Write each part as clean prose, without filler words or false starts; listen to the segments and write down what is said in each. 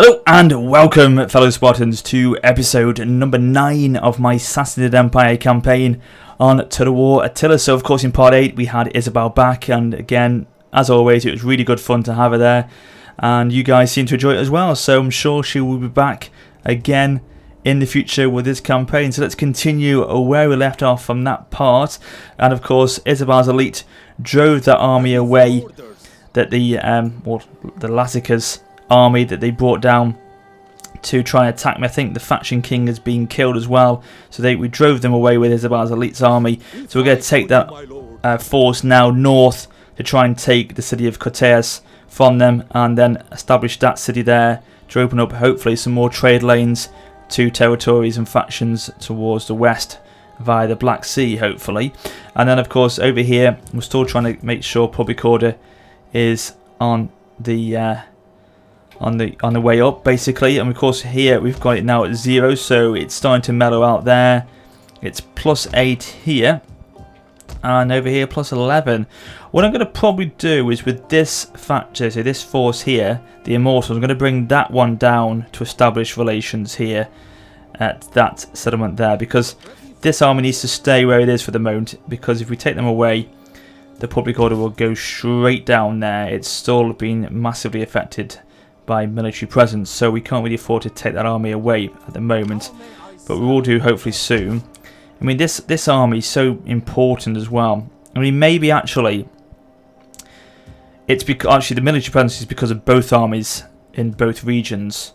Hello and welcome, fellow Spartans, to episode number 9 of my Sassanid Empire campaign on Total War Attila. So of course in part 8 we had Isabel back, and again, as always, it was really good fun to have her there, and you guys seem to enjoy it as well, so I'm sure she will be back again in the future with this campaign. So let's continue where we left off from that part. And of course Isabel's elite drove the army away that the Lazica's army that they brought down to try and attack me. I think the faction king has been killed as well, so we drove them away with Isabel's elite's army. So we're going to take that force now north to try and take the city of Coteas from them, and then establish that city there to open up hopefully some more trade lanes to territories and factions towards the west via the Black Sea, hopefully. And then of course over here we're still trying to make sure public order is on the way up, basically. And of course here we've got it now at 0, so it's starting to mellow out there. It's +8 here, and over here +11. What I'm going to probably do is with this factor, so this force here, the Immortals, I'm going to bring that one down to establish relations here at that settlement there, because this army needs to stay where it is for the moment, because if we take them away, the public order will go straight down there. It's still been massively affected by military presence, so we can't really afford to take that army away at the moment, but we will do hopefully soon. I mean, this army is so important as well. I mean, maybe actually it's because the military presence is because of both armies in both regions,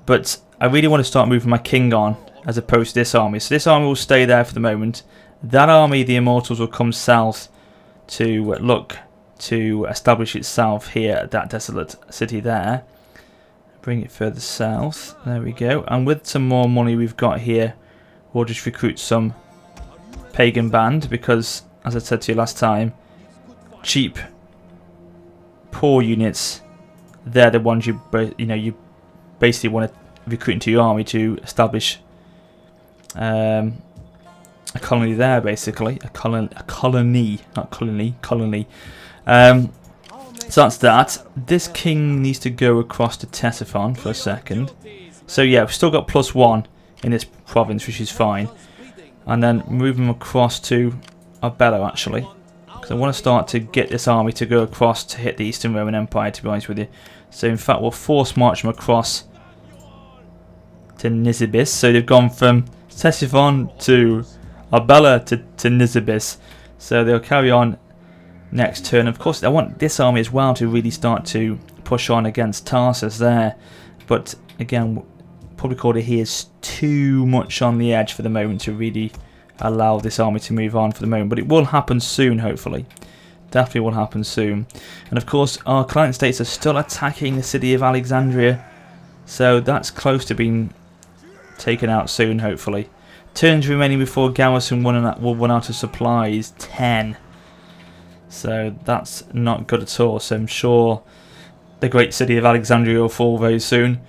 but I really want to start moving my king on as opposed to this army. So this army will stay there for the moment. That army, the Immortals, will come south to look to establish itself here at that desolate city there. Bring it further south. There we go. And with some more money we've got here, we'll just recruit some pagan band, because as I said to you last time, cheap, poor units, they're the ones you basically want to recruit into your army to establish a colony there, basically. A colony, not colony, colony. So that's that. This king needs to go across to Ctesiphon for a second. So yeah, we've still got +1 in this province, which is fine. And then move him across to Arbela, actually, because I want to start to get this army to go across to hit the Eastern Roman Empire, to be honest with you. So in fact we'll force march them across to Nisibis. So they've gone from Ctesiphon to Arbela to Nisibis. So they'll carry on next turn. Of course I want this army as well to really start to push on against Tarsus there, but again public order here is too much on the edge for the moment to really allow this army to move on for the moment, but it will happen soon, hopefully. Definitely will happen soon. And of course our client states are still attacking the city of Alexandria, so that's close to being taken out soon, hopefully. Turns remaining before garrison will run out of supplies, 10. So that's not good at all. So I'm sure the great city of Alexandria will fall very soon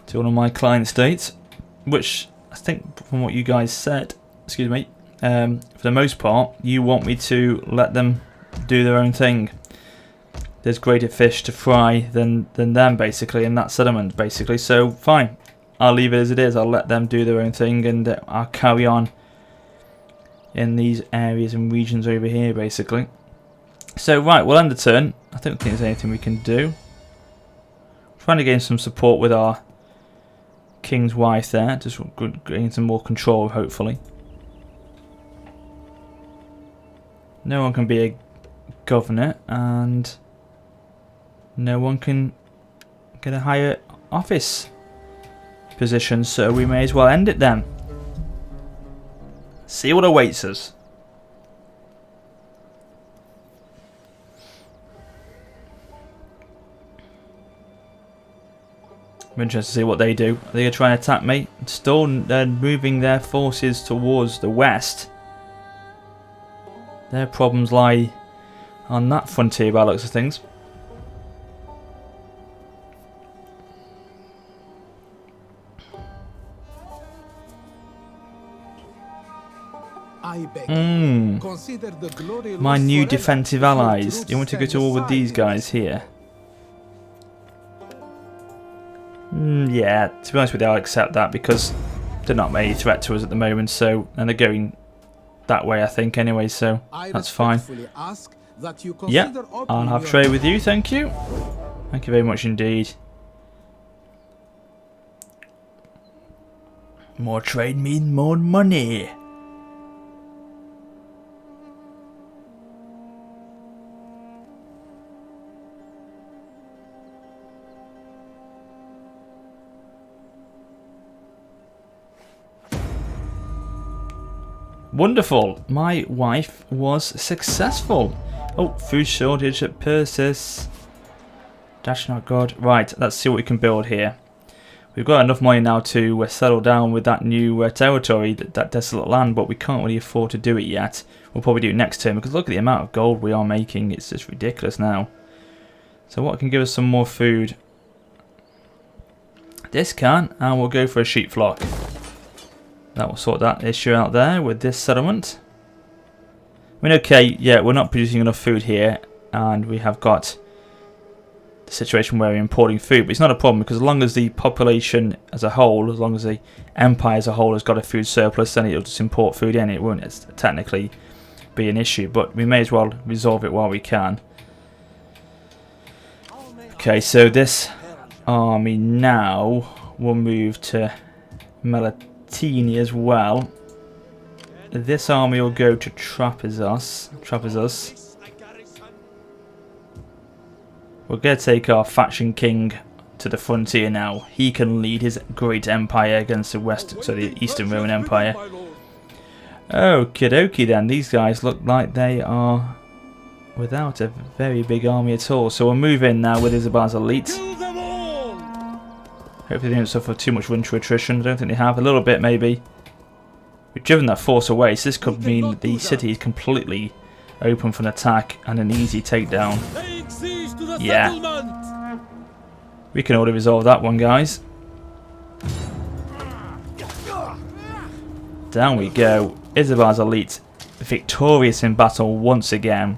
to one of my client states, which I think from what you guys said, excuse me, for the most part, you want me to let them do their own thing. There's greater fish to fry than them, basically, in that settlement, basically. So fine, I'll leave it as it is. I'll let them do their own thing, and I'll carry on in these areas and regions over here, basically. So right, we'll end the turn. I don't think there's anything we can do. Trying to gain some support with our king's wife there, just gain some more control, hopefully. No one can be a governor, and no one can get a higher office position, so we may as well end it then. See what awaits us. I'm interested to see what they do. Are they going to try and attack me? Still, they're moving their forces towards the west. Their problems lie on that frontier by the looks of things. My new defensive allies. You want to go to war with these guys here? Yeah, to be honest with you, I'll accept that because they're not any threat to us at the moment. So, and they're going that way, I think, anyway. So that's fine. Yeah, I'll have trade with you. Thank you. Thank you very much indeed. More trade means more money. Wonderful. My wife was successful. Oh, food shortage at Persis. That's not good. Right, let's see what we can build here. We've got enough money now to settle down with that new territory, that desolate land, but we can't really afford to do it yet. We'll probably do it next term, because look at the amount of gold we are making. It's just ridiculous now. So what can give us some more food? This can, and we'll go for a sheep flock. That will sort that issue out there with this settlement. I mean, okay, yeah, we're not producing enough food here, and we have got situation where we're importing food, but it's not a problem because as long as the population as a whole, as long as the empire as a whole has got a food surplus, then it'll just import food in. It won't technically be an issue, but we may as well resolve it while we can. Okay, so this army now will move to Melatini as well. This army will go to Trapezus. We're going to take our faction king to the frontier now. He can lead his great empire against the Eastern Roman Empire. Okie dokie then. These guys look like they are without a very big army at all. So we'll move in now with Isabella's elite. Hopefully they don't suffer too much winter attrition. I don't think they have. A little bit maybe. We've driven that force away, so this could mean that the city is completely open for an attack and an easy takedown. Yeah. We can already resolve that one, guys. Down we go. Isabella's elite victorious in battle once again.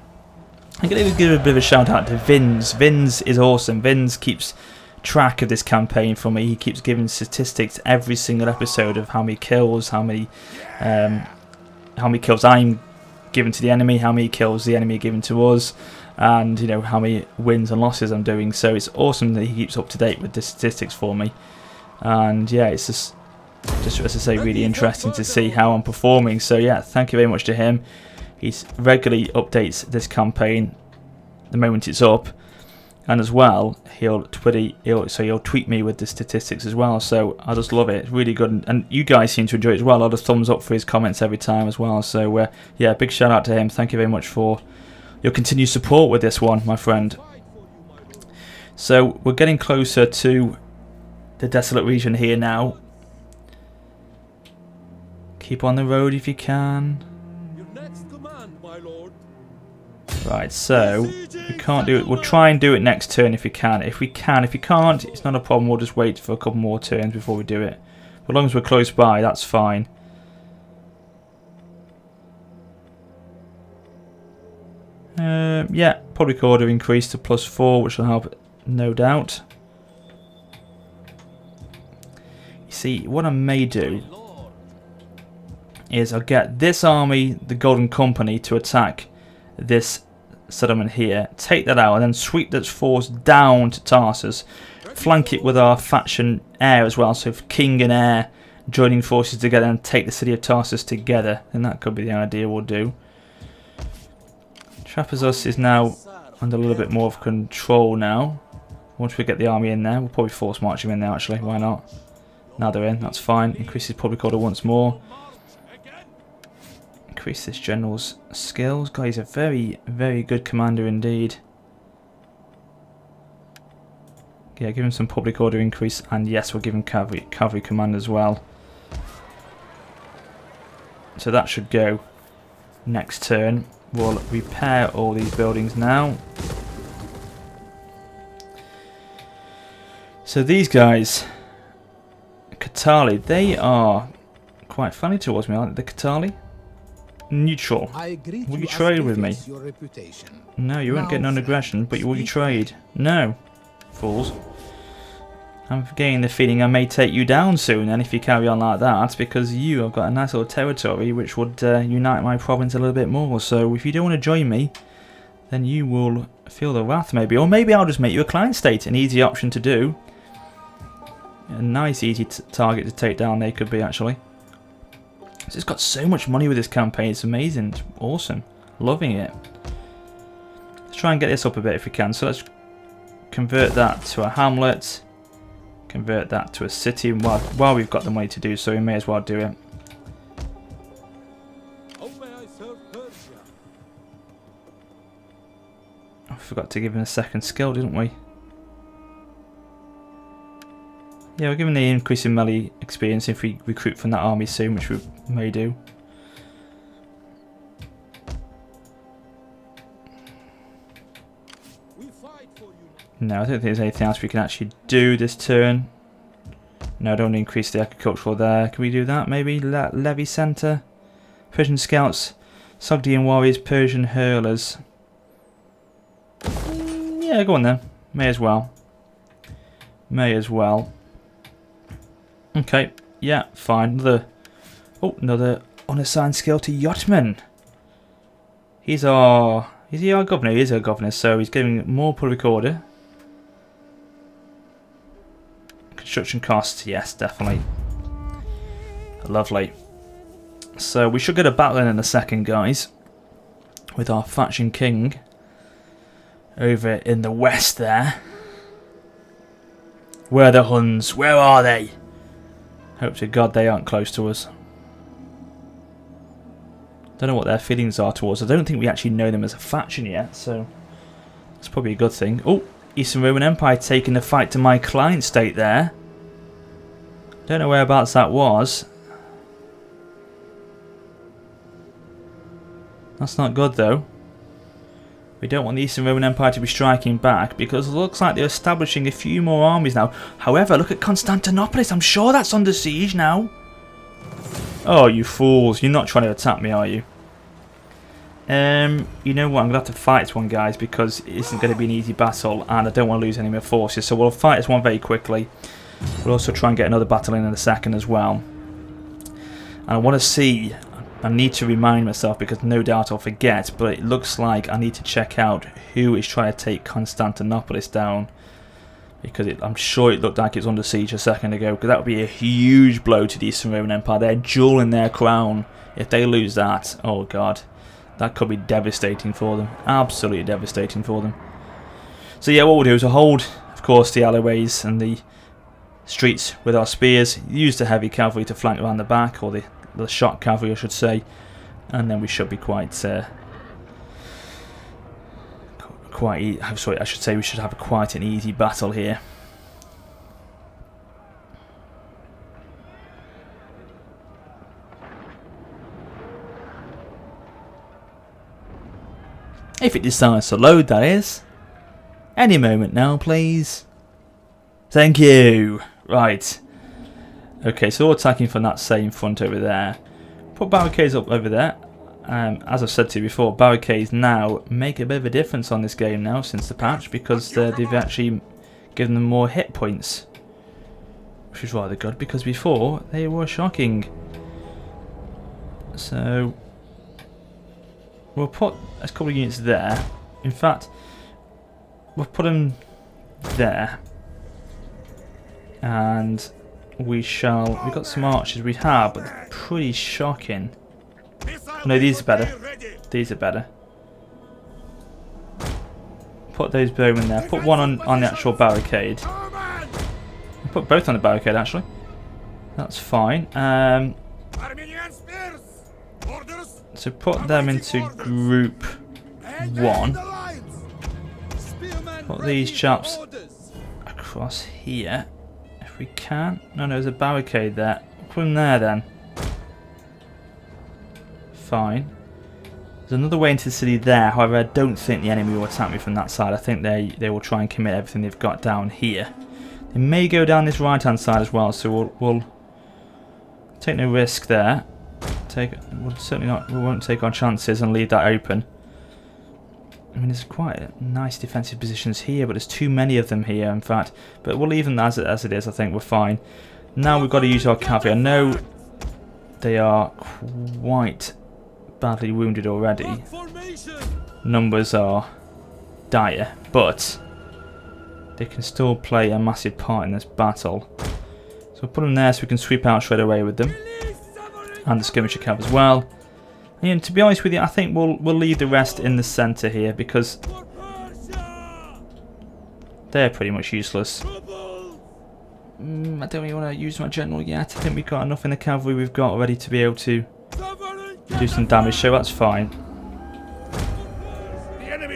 I'm going to give a bit of a shout out to Vince. Vince is awesome. Vince keeps track of this campaign for me. He keeps giving statistics every single episode of how many kills, how many kills I'm giving to the enemy, how many kills the enemy are giving to us, and you know how many wins and losses I'm doing. So it's awesome that he keeps up to date with the statistics for me. And yeah, it's just as I say, really interesting to see how I'm performing. So yeah, thank you very much to him. He regularly updates this campaign the moment it's up. And as well, he'll tweet me with the statistics as well. So I just love it. It's really good, and you guys seem to enjoy it as well. A lot of thumbs up for his comments every time as well. So yeah, big shout out to him. Thank you very much for your continued support with this one, my friend. So we're getting closer to the desolate region here now. Keep on the road if you can. Right, so we can't do it. We'll try and do it next turn if we can. If we can't, it's not a problem. We'll just wait for a couple more turns before we do it. But as long as we're close by, that's fine. Yeah, public order increased to +4, which will help, no doubt. You see, what I may do is I'll get this army, the Golden Company, to attack this settlement here, take that out, and then sweep that force down to Tarsus, flank it with our faction heir as well, so if king and heir joining forces together and take the city of Tarsus together, then that could be the idea we'll do. Trapezus is now under a little bit more of control now. Once we get the army in there, we'll probably force march him in there actually, why not? Now they're in, that's fine. Increase his public order once more. Increase this general's skills. God, he's a very, very good commander indeed. Yeah, give him some public order increase, and yes, we'll give him cavalry command as well. So that should go next turn. We'll repair all these buildings now. So these guys, Katali, they are quite funny towards me, aren't they, the Katali? Neutral. Will you trade with me? No, you won't get non-aggression, but will you trade? No. Fools. I'm getting the feeling I may take you down soon, and if you carry on like that, because you have got a nice little territory which would unite my province a little bit more. So if you don't want to join me, then you will feel the wrath maybe. Or maybe I'll just make you a client state, an easy option to do. A nice easy target to take down they could be actually. So it's got so much money with this campaign, it's amazing, it's awesome. Loving it. Let's try and get this up a bit if we can. So let's convert that to a hamlet. Convert that to a city, and while we've got the money to do so, we may as well do it. I forgot to give him a second skill, didn't we? Yeah, we're given the increase in melee experience if we recruit from that army soon, which we may do. No, I don't think there's anything else we can actually do this turn. No, I don't want to increase the agricultural there. Can we do that? Maybe levy centre, Persian scouts, Sogdian warriors, Persian hurlers. Yeah, go on then. May as well. May as well. Okay, yeah, fine. Another unassigned skill to Yachtman. Is he our governor? He is our governor, so he's giving more public order. Construction costs, yes, definitely. Lovely. So we should get a battle in a second, guys, with our faction king over in the west there. Where are the Huns? Where are they? Hope to God they aren't close to us. Don't know what their feelings are towards us. I don't think we actually know them as a faction yet, so that's probably a good thing. Oh, Eastern Roman Empire taking the fight to my client state there. Don't know whereabouts that was. That's not good though. We don't want the Eastern Roman Empire to be striking back because it looks like they're establishing a few more armies now. However, look at Constantinopolis. I'm sure that's under siege now. Oh, you fools. You're not trying to attack me, are you? You know what? I'm going to have to fight this one, guys, because it isn't going to be an easy battle, and I don't want to lose any more forces. So we'll fight this one very quickly. We'll also try and get another battle in a second as well. And I want to see... I need to remind myself, because no doubt I'll forget, but it looks like I need to check out who is trying to take Constantinopolis down. Because I'm sure it looked like it was under siege a second ago, because that would be a huge blow to the Eastern Roman Empire. They're jewelling their crown. If they lose that, oh god, that could be devastating for them. Absolutely devastating for them. So yeah, what we'll do is we'll hold, of course, the alleyways and the streets with our spears, use the heavy cavalry to flank around the back, or the shock cavalry I should say, and then we should be I should say we should have quite an easy battle here. If it decides to load, that is. Any moment now, please. Thank you. Right. Okay, so we're attacking from that same front over there. Put barricades up over there. As I've said to you before, barricades now make a bit of a difference on this game now since the patch, because they've actually given them more hit points, which is rather good, because before they were shocking. So we'll put a couple of units there. In fact, we'll put them there, and we've got some archers we have, but they're pretty shocking. No, these are better. These are better. Put those bowmen there. Put one on the actual barricade. Put both on the barricade, actually. That's fine. So put them into group 1. Put these chaps across here, if we can. No, there's a barricade there. Put them there then. Fine. There's another way into the city there, however I don't think the enemy will attack me from that side. I think they will try and commit everything they've got down here. They may go down this right hand side as well, so we'll take no risk there. We won't take our chances and leave that open. I mean, there's quite nice defensive positions here, but there's too many of them here, in fact. But we'll leave them as it is. I think we're fine. Now we've got to use our cavalry. I know they are quite badly wounded already. Numbers are dire, but they can still play a massive part in this battle. So we'll put them there so we can sweep out straight away with them. And the skirmisher cav as well. And to be honest with you, I think we'll leave the rest in the centre here because they're pretty much useless. I don't really want to use my general yet. I think we've got enough in the cavalry we've got already to be able to do some damage, so that's fine.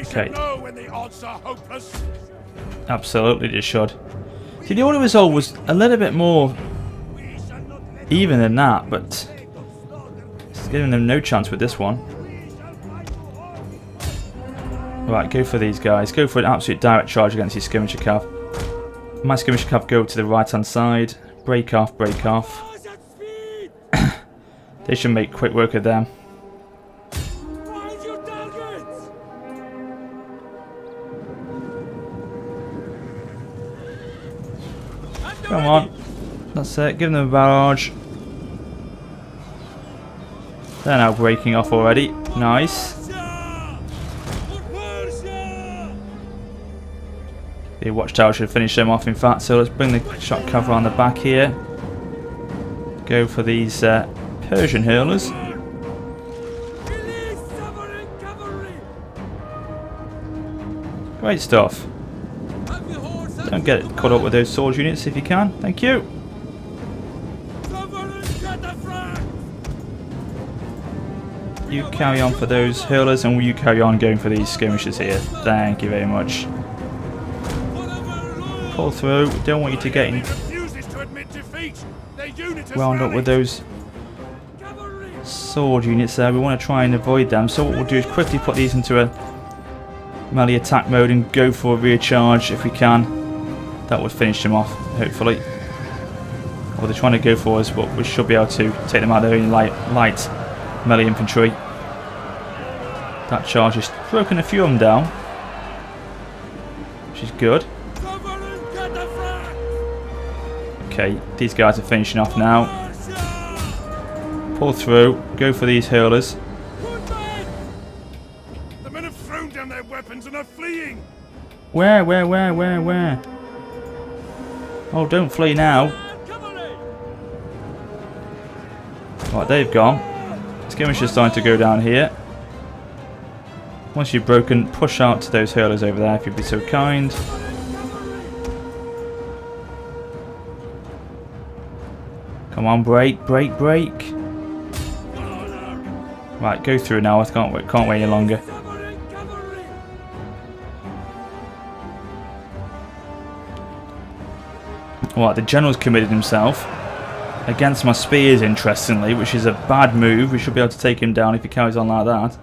Okay. Absolutely, they should. See, the order result was a little bit more even than that, but it's giving them no chance with this one. Right, go for these guys. Go for an absolute direct charge against these skirmisher cav. My skirmisher cav go to the right hand side. Break off, break off. They should make quick work of them. Come on. That's it. Give them a barrage. They're now breaking off already. Nice. The watchtower should finish them off, in fact. So let's bring the shot cavalry on the back here. Go for these Persian hurlers. Great stuff. Don't get caught up with those sword units if you can. Thank you. You carry on for those hurlers, and will you carry on going for these skirmishers here? Thank you very much. Pull through. Don't want you to get wound up with those sword units there. We want to try and avoid them. So what we'll do is quickly put these into a melee attack mode and go for a rear charge if we can. That would finish them off, hopefully. Or they're trying to go for us, but we should be able to take them out of their own light melee infantry. That charge has broken a few of them down, which is good. Okay, these guys are finishing off now. Pull through, go for these hurlers. The men have thrown down their weapons and are fleeing. Where? Oh, don't flee now. Right, they've gone. Skirmishers starting to go down here. Once you've broken, push out to those hurlers over there if you'd be so kind. Come on, break. Right, go through now. I can't wait any longer. Right, the general's committed himself against my spears, interestingly, which is a bad move. We should be able to take him down if he carries on like that.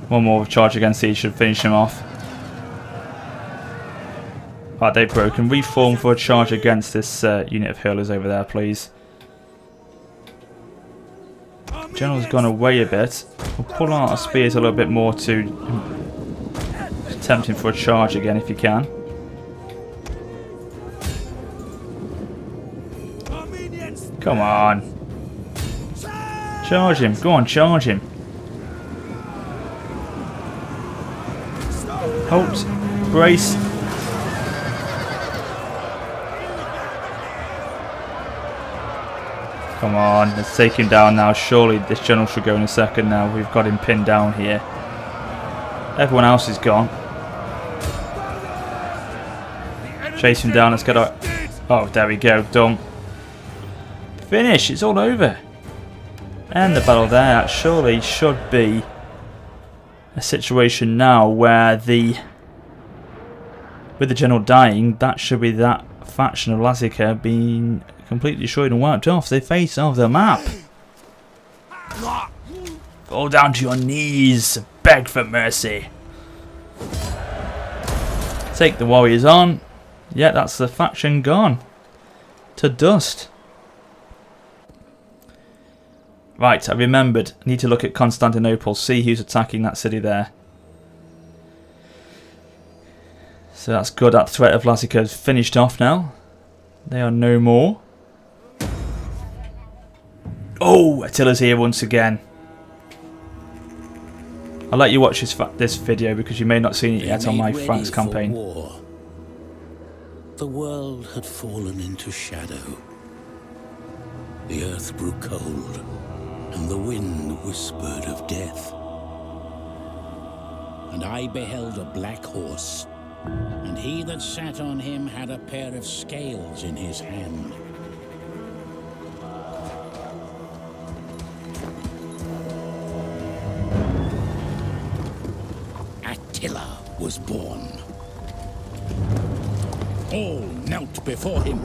One more charge against these should finish him off. Right, they've broken. Reform for a charge against this unit of hurlers over there, please. General's gone away a bit. We'll pull out our spears a little bit more to tempt him for a charge again if you can. Come on. Charge him. Go on, charge him. Halt. Brace. Come on, let's take him down now. Surely this general should go in a second now. We've got him pinned down here. Everyone else is gone. Chase him down. Let's get our... Oh, there we go. Done. Finish. It's all over. End the battle there. That surely should be a situation now where with the general dying, that should be that faction of Lazica being completely destroyed and wiped off the face of the map. Fall down to your knees, beg for mercy. Take the warriors on. Yeah, that's the faction gone. To dust. Right, I remembered. I need to look at Constantinople, see who's attacking that city there. So that's good. That threat of Lazica is finished off now. They are no more. Oh, Attila's here once again. I'll let you watch this video because you may not have seen it yet on my Franks campaign. The world had fallen into shadow. The earth grew cold, and the wind whispered of death. And I beheld a black horse, and he that sat on him had a pair of scales in his hand. Attila was born. All knelt before him,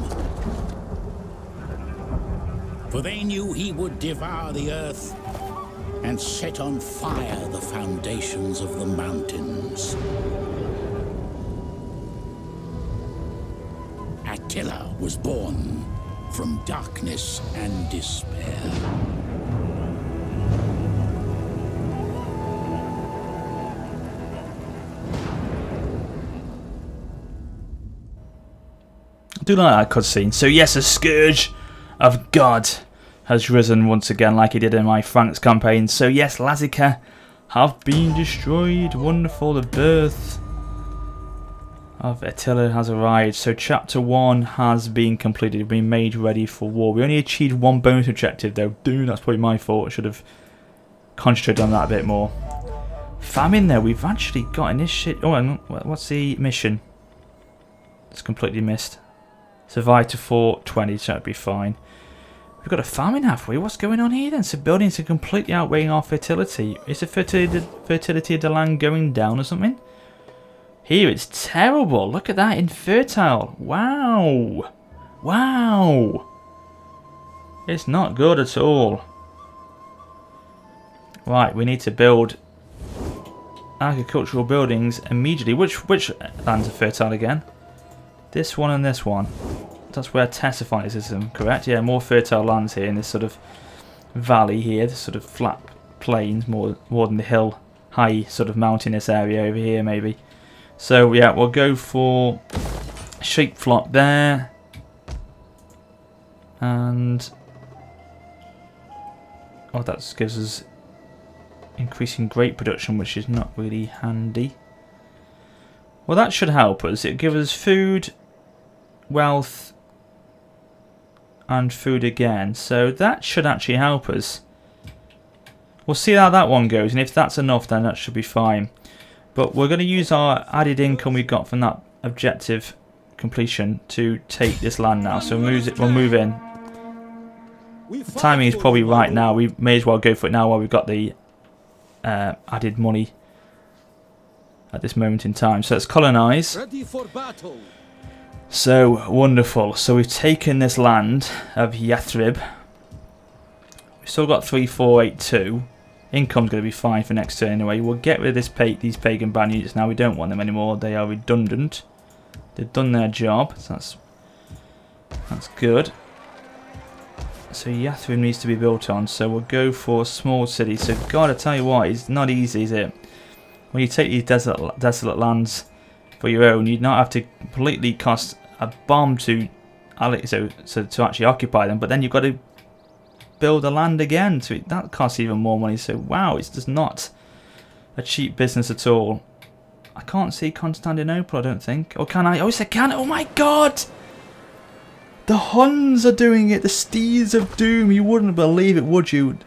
for they knew he would devour the earth and set on fire the foundations of the mountains. Attila was born from darkness and despair. I do like that cutscene. So yes, a scourge of God has risen once again like he did in my Franks campaign. So yes, Lazica have been destroyed. Wonderful. The birth of Attila has arrived. So chapter 1 has been completed, been made ready for war. We only achieved one bonus objective though. Dude, that's probably my fault. I should have concentrated on that a bit more. Famine though, we've actually got initiative. Oh, hang on. What's the mission? It's completely missed. Survive to 420, so that'd be fine. We've got a famine, have we? What's going on here then? So buildings are completely outweighing our fertility. Is the fertility of the land going down or something? Here it's terrible. Look at that, infertile. Wow. Wow. It's not good at all. Right, we need to build agricultural buildings immediately. Which lands are fertile again? This one and this one. That's where Tessify is, correct? Yeah, more fertile lands here in this sort of valley here, this sort of flat plains, more than the hill, high sort of mountainous area over here maybe. So yeah, we'll go for sheep flock there. And oh, that gives us increasing grape production, which is not really handy. Well, that should help us. It'll give us food, wealth, and food again. So that should actually help us. We'll see how that one goes, and if that's enough, then that should be fine. But we're going to use our added income we got from that objective completion to take this land now. So we'll move in. The timing is probably right now. We may as well go for it now while we've got the added money at this moment in time. So let's colonize. Ready for battle. So wonderful. So we've taken this land of Yathrib. We've still got 3482. Income's going to be fine for next turn anyway. We'll get rid of these pagan ban units now. We don't want them anymore. They are redundant. They've done their job. So that's good. So Yathrib needs to be built on. So we'll go for a small city. So God, I tell you what, it's not easy, is it? When you take these desolate lands for your own, you'd not have to completely cost a bomb to actually occupy them. But then you've got to build the land again. So that costs even more money. So wow, it's just not a cheap business at all. I can't see Constantinople, I don't think. Or can I? Oh, yes, I can. Oh my God! The Huns are doing it. The Steeds of Doom. You wouldn't believe it, would you?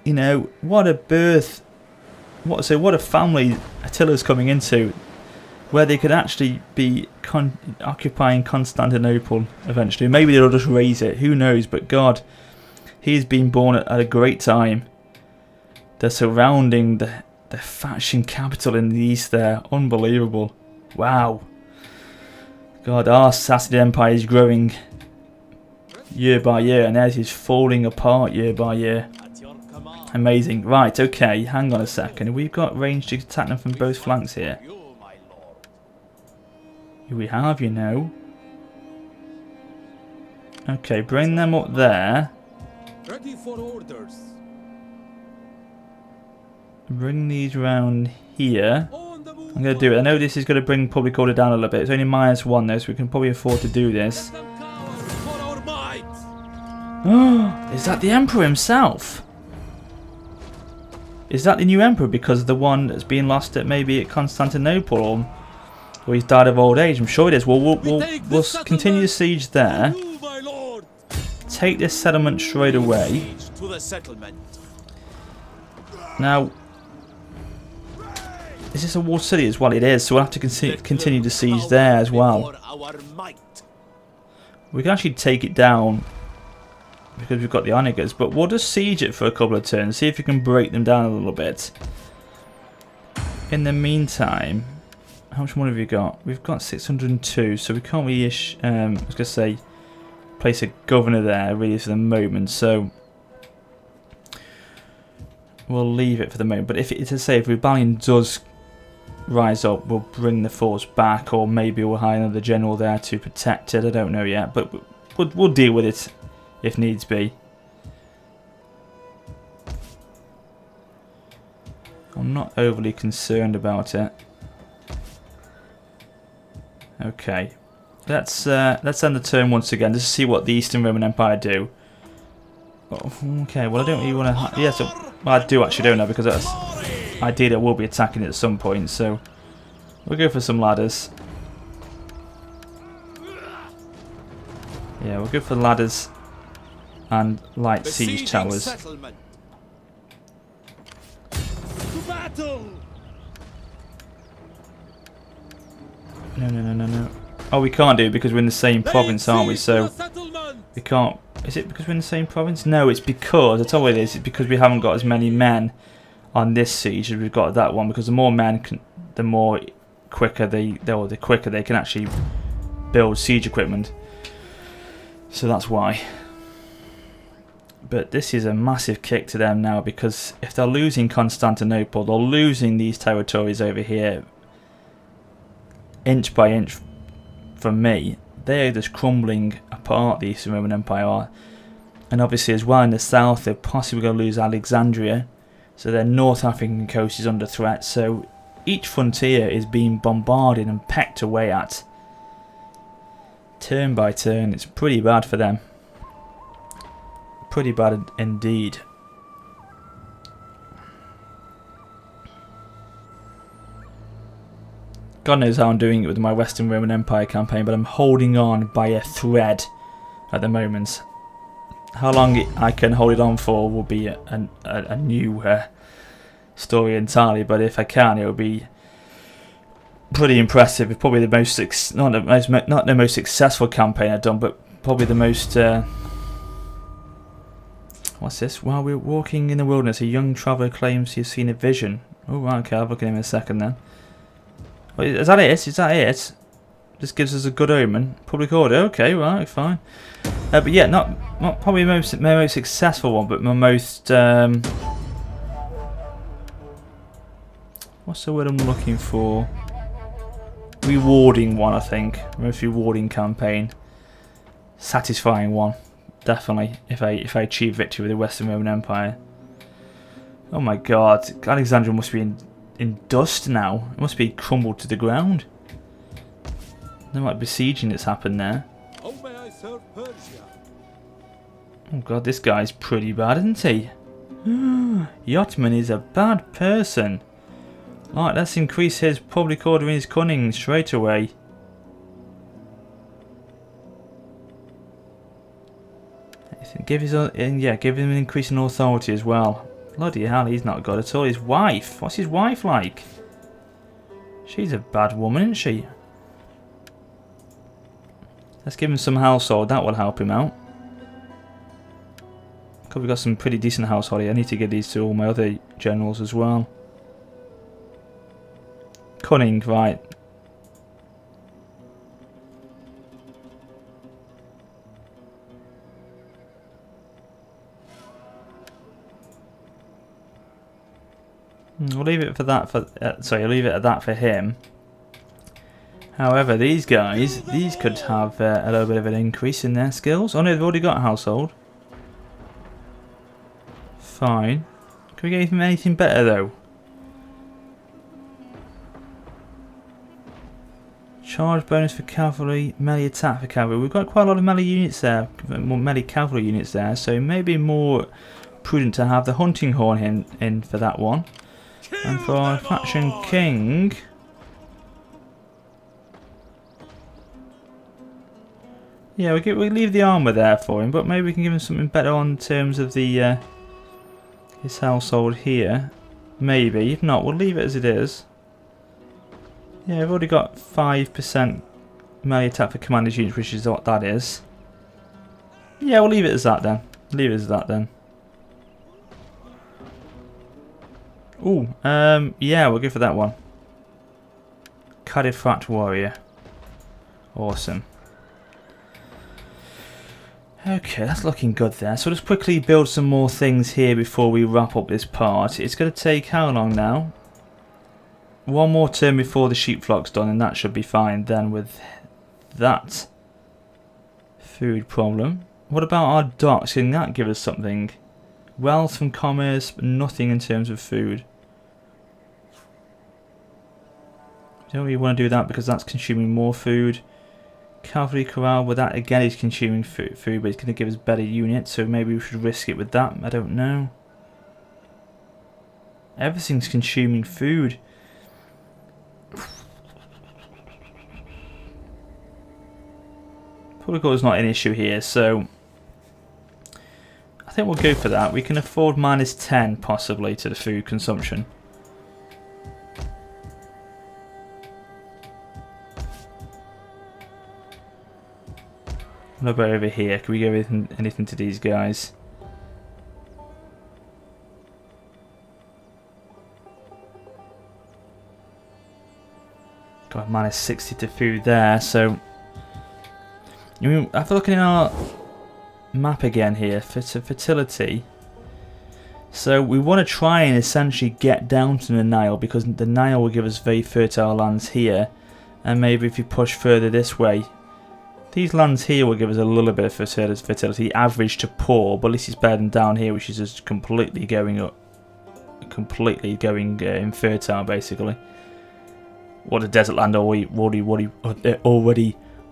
You know, what a birth. What a family Attila's coming into, where they could actually be occupying Constantinople eventually. Maybe they'll just raise it. Who knows? But God, he's been born at a great time. They're surrounding the faction capital in the east there. Unbelievable. Wow. God, our Sassanid Empire is growing year by year, and theirs is falling apart year by year. Amazing. Right, okay, hang on a second. We've got range to attack them from both flanks here. We have, you know. Okay, bring them up there. Ready for orders. Bring these round here. On the move. I'm going to do it. I know this is going to bring public order down a little bit. It's only -1 though, so we can probably afford to do this. Let them cower for our might. Is that the Emperor himself? Is that the new Emperor because the one that's been lost at maybe at Constantinople or he's died of old age? I'm sure it is. Well, we'll continue the siege there. You, my lord. Take this settlement straight away. Siege to the settlement. Now, is this a walled city as well? It is, so we'll have to continue the siege there as well. Our might. We can actually take it down because we've got the onagers, but we'll just siege it for a couple of turns, see if we can break them down a little bit. In the meantime, how much money have we got? We've got 602, so we can't really I was going to say, place a governor there really for the moment, so we'll leave it for the moment. But if it is to say, if rebellion does rise up, we'll bring the force back, or maybe we'll hire another general there to protect it. I don't know yet, but we'll deal with it if needs be. I'm not overly concerned about it. Okay, let's end the turn once again just to see what the Eastern Roman Empire do. Oh, okay, well I don't really want to. Yeah, so well, I do actually, don't know, because that's ideally I will be attacking it at some point. So we'll go for some ladders. Yeah, we'll go for ladders and light siege towers. Settlement. To battle. No. Oh, we can't do it because we're in the same province, aren't we? So Settlement. we can't. Is it because we're in the same province? No, it's because, I tell you what it is, it's because we haven't got as many men on this siege as we've got that one, because the more men, the quicker they can actually build siege equipment. So that's why. But this is a massive kick to them now, because if they're losing Constantinople, they're losing these territories over here, inch by inch from me. They're just crumbling apart, the Eastern Roman Empire are. And obviously as well in the south, they're possibly going to lose Alexandria. So their North African coast is under threat. So each frontier is being bombarded and pecked away at. Turn by turn, it's pretty bad for them. Pretty bad indeed. God knows how I'm doing it with my Western Roman Empire campaign, but I'm holding on by a thread at the moment. How long I can hold it on for will be a new story entirely, but if I can, it will be pretty impressive. It's probably the most not the most successful campaign I've done, but probably the most. What's this? While we're walking in the wilderness, a young traveller claims he has seen a vision. Oh, right, okay, I'll look at him in a second then. Wait, is that it? Is that it? This gives us a good omen. Public order. Okay, right, fine. But yeah, not probably my most successful one, but my most what's the word I'm looking for? Rewarding one, I think. Most rewarding campaign. Satisfying one, definitely. If I achieve victory with the Western Roman Empire. Oh my God, Alexandria must be in dust now. It must be crumbled to the ground. There might be besieging that's happened there. How may I serve Persia? Oh God, this guy's pretty bad, isn't he? Yotman is a bad person. Right, let's increase his public order and his cunning straight away. Give him an increase in authority as well. Bloody hell, he's not good at all. His wife, what's his wife like? She's a bad woman, isn't she? Let's give him some household, that will help him out. Because we've got some pretty decent household here. I need to give these to all my other generals as well. Cunning, right. We'll leave it for that. I'll leave it at that for him. However, these guys, these could have a little bit of an increase in their skills. Oh no, they've already got a household. Fine. Can we get anything better though? Charge bonus for cavalry, melee attack for cavalry. We've got quite a lot of melee units there, more melee cavalry units there, so it may be more prudent to have the hunting horn in for that one. And for our faction king, yeah, we leave the armour there for him, but maybe we can give him something better on terms of the his household here. Maybe. If not, we'll leave it as it is. Yeah, we've already got 5% melee attack for commander's units, which is what that is. Yeah, we'll leave it as that then. Leave it as that then. Ooh, yeah, we'll go for that one. Cadifact warrior. Awesome. Okay, that's looking good there. So let's quickly build some more things here before we wrap up this part. It's going to take how long now? One more turn before the sheep flock's done, and that should be fine then with that food problem. What about our docks? Can that give us something? Wealth from commerce, but nothing in terms of food. Don't really want to do that because that's consuming more food. Cavalry corral, well that again is consuming food, but it's going to give us better units, so maybe we should risk it with that. I don't know. Everything's consuming food. Protocol is not an issue here, so I think we'll go for that. We can afford -10 possibly to the food consumption. What about over here? Can we give anything to these guys? Got -60 to food there, so after looking at our map again here for fertility, so we want to try and essentially get down to the Nile, because the Nile will give us very fertile lands here, and maybe if you push further this way, these lands here will give us a little bit of fertility, average to poor, but at least it's better than down here, which is just completely going up, infertile basically. What a desert land already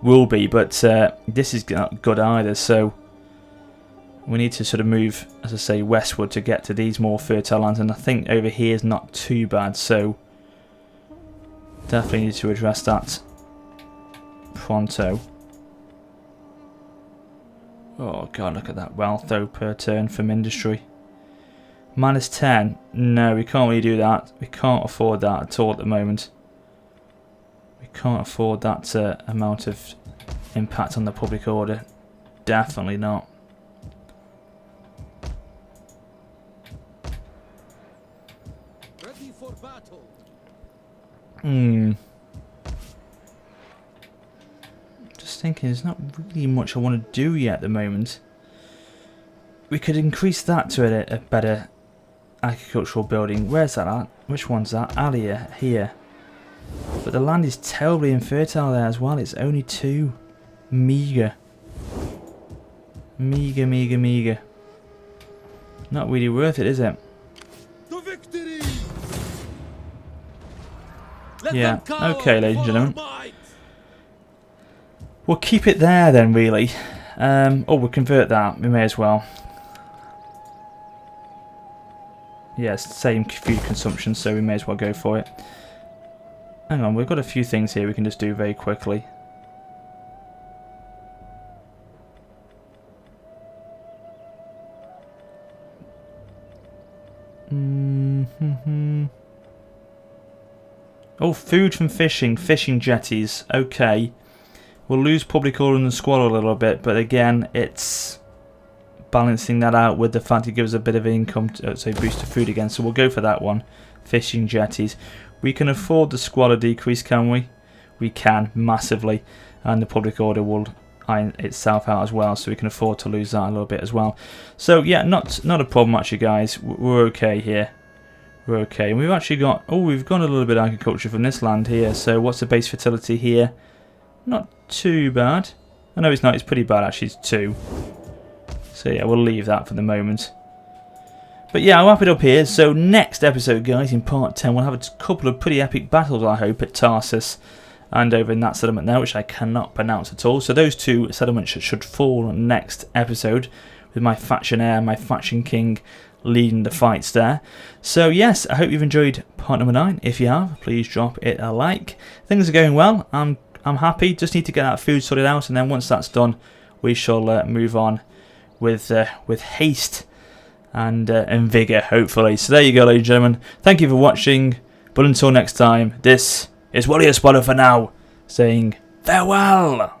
will be, but this is not good either, so we need to sort of move, as I say, westward to get to these more fertile lands, and I think over here is not too bad, so definitely need to address that pronto. Oh god, look at that wealth though per turn from industry. -10, no, we can't really do that. We can't afford that at all at the moment. We can't afford that amount of impact on the public order. Definitely not. Ready for battle. Just thinking, there's not really much I want to do yet at the moment. We could increase that to a better agricultural building. Where's that at? Which one's that? Alia, here. But the land is terribly infertile there as well. It's only 2. Meager. Meager. Not really worth it, is it? To victory! Yeah, okay, ladies and gentlemen. We'll keep it there then, really. We'll convert that. We may as well. Yes, same food consumption, so we may as well go for it. Hang on, we've got a few things here we can just do very quickly. Oh, food from fishing jetties. Okay. We'll lose public order and squalor a little bit, but again, it's balancing that out with the fact it gives a bit of income, so boost to food again. So we'll go for that one. Fishing jetties. We can afford the squalor decrease, can we? We can, massively. And the public order will iron itself out as well, so we can afford to lose that a little bit as well. So yeah, not a problem actually, guys. We're okay here. we're okay. And we've actually got, we've got a little bit of agriculture from this land here. So what's the base fertility here? Not too bad. I know it's not, it's pretty bad actually, it's 2. So yeah, we'll leave that for the moment. But yeah, I'll wrap it up here. So next episode, guys, in part 10, we'll have a couple of pretty epic battles, I hope, at Tarsus and over in that settlement there, which I cannot pronounce at all. So those 2 settlements should fall next episode, with my faction heir, my faction king leading the fights there. So yes, I hope you've enjoyed part number 9. If you have, please drop it a like. Things are going well. I'm happy. Just need to get that food sorted out, and then once that's done, we shall move on with haste and vigour, hopefully. So there you go, ladies and gentlemen. Thank you for watching. But until next time, this is Warrior Spotter for now, saying farewell.